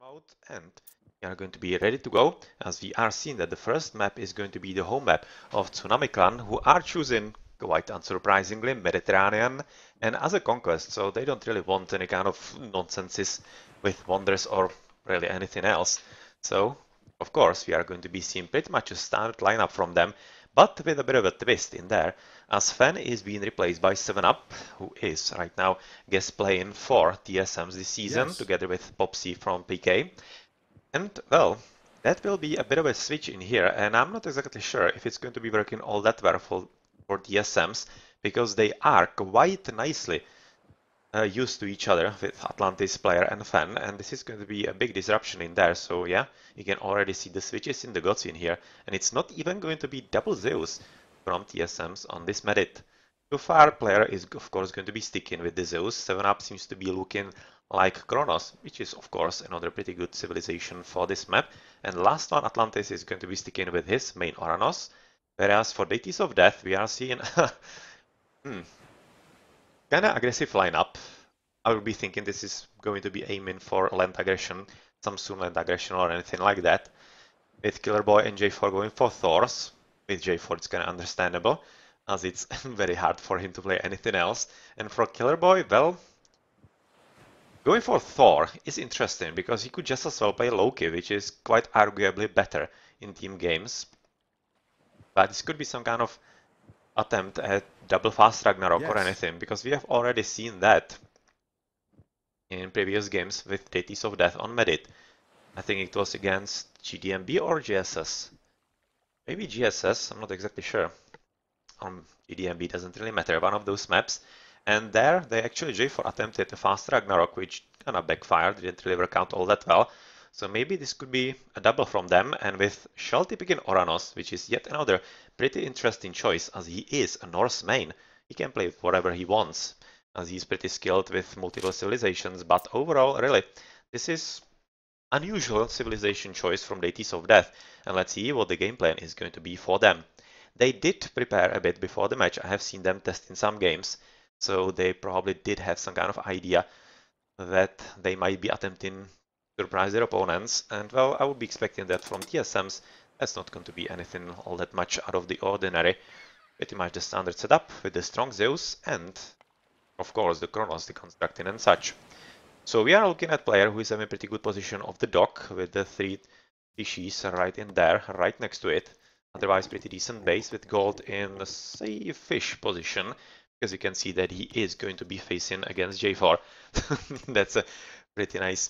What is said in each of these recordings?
mode, and we are going to be ready to go, as we are seeing that the first map is going to be the home map of Tsunami Clan, who are choosing, quite unsurprisingly, Mediterranean and as a conquest, so they don't really want any kind of nonsenses with wonders or really anything else. So, of course, we are going to be seeing pretty much a standard lineup from them, but with a bit of a twist in there, as Fen is being replaced by 7up, who is right now guest playing for TSMs this season, together with Popsy from PK. And, well, that will be a bit of a switch in here, and I'm not exactly sure if it's going to be working all that well for TSMs, because they are quite nicely used to each other with Atlantis player and Fen, and this is going to be a big disruption in there. So yeah, you can already see the switches in the gods in here, and it's not even going to be double Zeus from TSMs on this medit. So far, player is of course going to be sticking with the Zeus. 7up seems to be looking like Kronos, which is of course another pretty good civilization for this map. And last one, Atlantis, is going to be sticking with his main Oranos, whereas for Deities of Death, we are seeing kind of aggressive lineup. I would be thinking this is going to be aiming for land aggression, some soon land aggression or anything like that. With Killer Boy and J4 going for Thors. With J4 it's kind of understandable, as it's very hard for him to play anything else. And for Killer Boy, well, going for Thor is interesting because he could just as well play Loki, which is quite arguably better in team games. But this could be some kind of attempt at double fast Ragnarok or anything, because we have already seen that in previous games with Deities of Death on Medit. I think it was against GDMB or GSS. Maybe GSS, I'm not exactly sure. GDMB doesn't really matter, one of those maps. And there, they actually J4 attempted a fast Ragnarok, which kind of backfired, didn't really work out all that well. So maybe this could be a double from them, and with Shelty picking Oranos, which is yet another pretty interesting choice, as he is a Norse main. He can play whatever he wants, as he's pretty skilled with multiple civilizations, but overall, really, this is unusual civilization choice from Deities of Death, and let's see what the game plan is going to be for them. They did prepare a bit before the match. I have seen them test in some games, so they probably did have some kind of idea that they might be attempting to surprise their opponents, and well, I would be expecting that from TSMs. That's not going to be anything all that much out of the ordinary. Pretty much the standard setup with the strong Zeus and, of course, the Kronos deconstructing and such. So we are looking at player who is in a pretty good position of the dock with the 3 fishies right in there, right next to it. Otherwise pretty decent base with gold in a safe-ish position, because you can see that he is going to be facing against J4. That's a pretty nice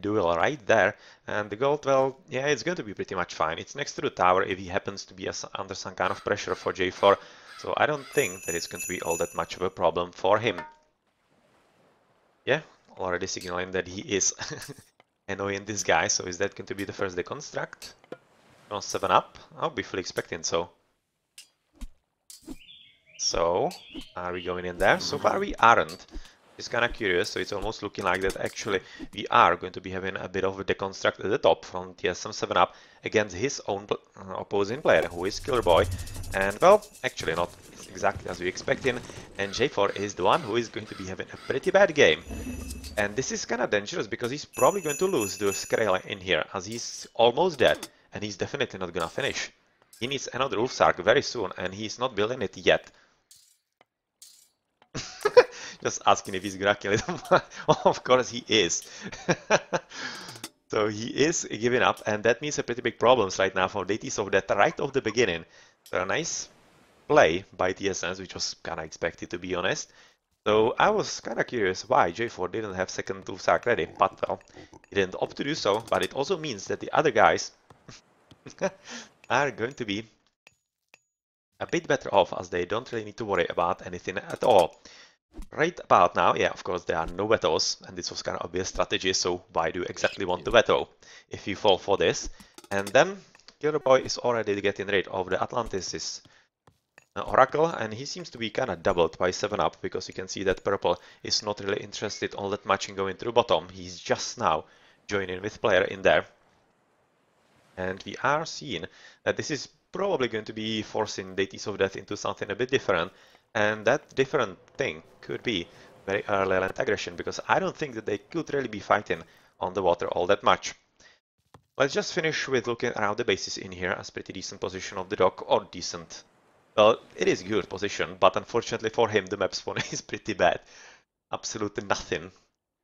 duel right there. And the gold, well, yeah, it's going to be pretty much fine. It's next to the tower if he happens to be under some kind of pressure for J4. So I don't think that it's going to be all that much of a problem for him. Yeah, already signaling that he is annoying this guy. So is that going to be the first deconstruct? No, 7up? I'll be fully expecting so. So, are we going in there? So far we aren't. It's kind of curious, so it's almost looking like that actually we are going to be having a bit of a deconstruct at the top from TSM 7up against his own opposing player, who is Killer Boy. And well, actually not exactly as we expecting, and J4 is the one who is going to be having a pretty bad game. And this is kind of dangerous because he's probably going to lose the Skrela in here, as he's almost dead, and he's definitely not gonna finish. He needs another Ulfsark very soon, and he's not building it yet. Just asking if he's gonna kill it. Of course he is. So he is giving up, and that means a pretty big problems right now for Deities of Death right off the beginning. So a nice play by TSMs, which was kind of expected, to be honest. So I was kind of curious why J4 didn't have second Ulfsark ready, but well, he didn't opt to do so. But it also means that the other guys are going to be a bit better off, as they don't really need to worry about anything at all. Right about now, yeah, of course, there are no vetoes, and this was kind of obvious strategy, so why do you exactly want the veto if you fall for this? And then Killer Boy is already getting rid of the Atlantis' Oracle, and he seems to be kind of doubled by 7up, because you can see that Purple is not really interested all that much in going to the bottom. He's just now joining with player in there. And we are seeing that this is probably going to be forcing Deities of Death into something a bit different. And that different thing could be very early land aggression, because I don't think that they could really be fighting on the water all that much. Let's just finish with looking around the bases in here as pretty decent position of the dock, or decent. Well, it is good position, but unfortunately for him the map spawn is pretty bad. Absolutely nothing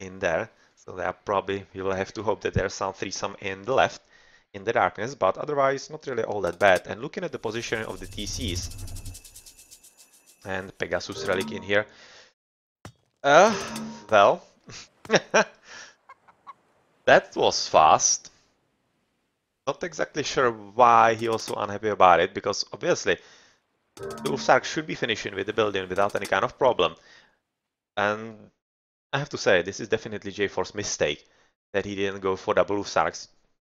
in there, so there probably we will have to hope that there's some threesome in the left, in the darkness, but otherwise not really all that bad. And looking at the position of the TCs, and Pegasus Relic in here, well, that was fast. Not exactly sure why he was so unhappy about it, because obviously the Ulfsark should be finishing with the building without any kind of problem. And I have to say, this is definitely J4's mistake, that he didn't go for double Ulfsarks. It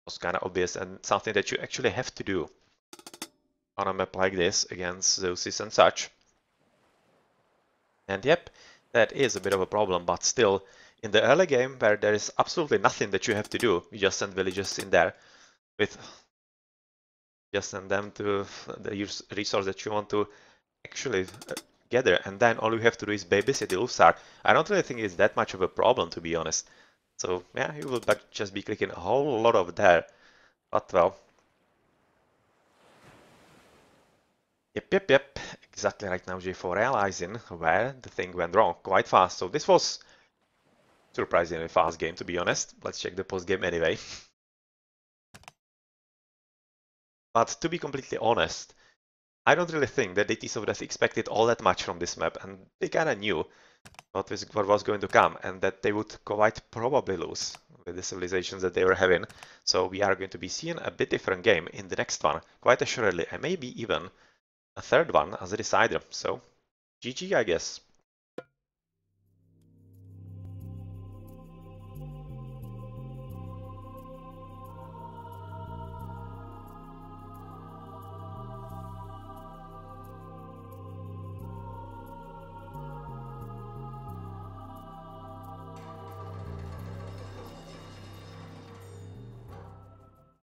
was kind of obvious and something that you actually have to do on a map like this against Zeusis and such. And yep, that is a bit of a problem, but still, in the early game where there is absolutely nothing that you have to do, you just send villagers in there with just send them to the resource that you want to actually gather, and then all you have to do is babysit the Ulfsar. I don't really think it's that much of a problem, to be honest. So yeah, you will just be clicking a whole lot of there, but well. Yep. Exactly right now J4 realizing where the thing went wrong quite fast. So this was surprisingly fast game, to be honest. Let's check the post game anyway. But to be completely honest, I don't really think that the TSM expected all that much from this map, and they kinda knew what was going to come, and that they would quite probably lose with the civilizations that they were having. So we are going to be seeing a bit different game in the next one, quite assuredly, and maybe even a third one as a decider. So GG, I guess.